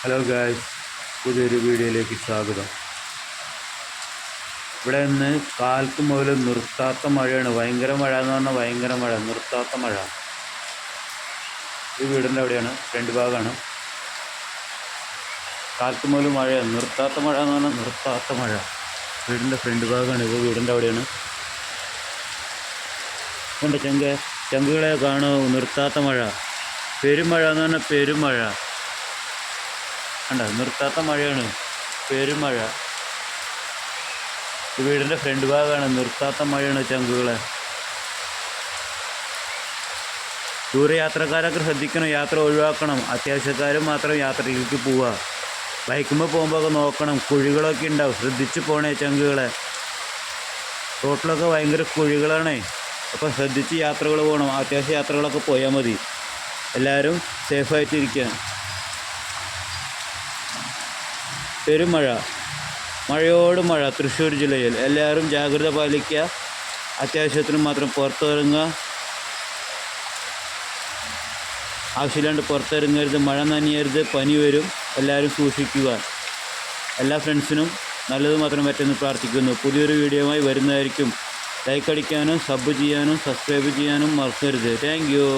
Hello guys, പുതിയൊരു വീഡിയോയിലേക്ക് സ്വാഗതം. ഇവിടെ ഇന്ന് കാലത്ത് മുതൽ നിർത്താത്ത മഴയാണ്. ഭയങ്കര മഴ എന്ന് പറഞ്ഞാൽ ഭയങ്കര മഴ, നിർത്താത്ത മഴ. ഈ വീടിൻ്റെ അവിടെയാണ്, ഫ്രണ്ട് ഭാഗമാണ്. കാലത്ത് മുതൽ മഴയാണ്, നിർത്താത്ത മഴ എന്ന് പറഞ്ഞാൽ നിർത്താത്ത മഴ. വീടിൻ്റെ ഫ്രണ്ട് ഭാഗമാണ്, ഇത് വീടിൻ്റെ അവിടെയാണ്. കൊണ്ട് ചങ്കുകളെ കാണൂ, നിർത്താത്ത മഴ. പെരുമഴ എന്ന് പറഞ്ഞാൽ പെരുമഴ. കണ്ട, നിർത്താത്ത മഴയാണ്, പെരുമഴ. വീടിൻ്റെ ഫ്രണ്ട് ഭാഗമാണ്, നിർത്താത്ത മഴയാണ് ചങ്കുകളെ. ദൂരയാത്രക്കാരൊക്കെ ശ്രദ്ധിക്കണം, യാത്ര ഒഴിവാക്കണം. അത്യാവശ്യക്കാരും മാത്രം യാത്രയിലേക്ക് പോവുക. ബൈക്കുമ്പോൾ പോകുമ്പോൾ നോക്കണം, കുഴികളൊക്കെ ഉണ്ടാവും, ശ്രദ്ധിച്ച് പോണേ ചങ്കുകളെ. റോട്ടിലൊക്കെ ഭയങ്കര കുഴികളാണേ, അപ്പോൾ ശ്രദ്ധിച്ച് യാത്രകൾ പോകണം. അത്യാവശ്യ യാത്രകളൊക്കെ പോയാൽ മതി. എല്ലാവരും സേഫായിട്ടിരിക്കുക. പെരുമഴ, മഴയോട് മഴ തൃശ്ശൂർ ജില്ലയിൽ. എല്ലാവരും ജാഗ്രത പാലിക്കുക. അത്യാവശ്യത്തിന് മാത്രം പുറത്തിറങ്ങുക. ആവശ്യമില്ലാണ്ട് പുറത്തിറങ്ങരുത്, മഴ നനയരുത്, പനി വരും. എല്ലാവരും സൂക്ഷിക്കുക. എല്ലാ ഫ്രണ്ട്സിനും നല്ലത് മാത്രം പറ്റുമെന്ന് പ്രാർത്ഥിക്കുന്നു. പുതിയൊരു വീഡിയോയുമായി വരുന്നതായിരിക്കും. ലൈക്ക് അടിക്കാനും സബ് ചെയ്യാനും സബ്സ്ക്രൈബ് ചെയ്യാനും മറക്കരുത്. Thank you.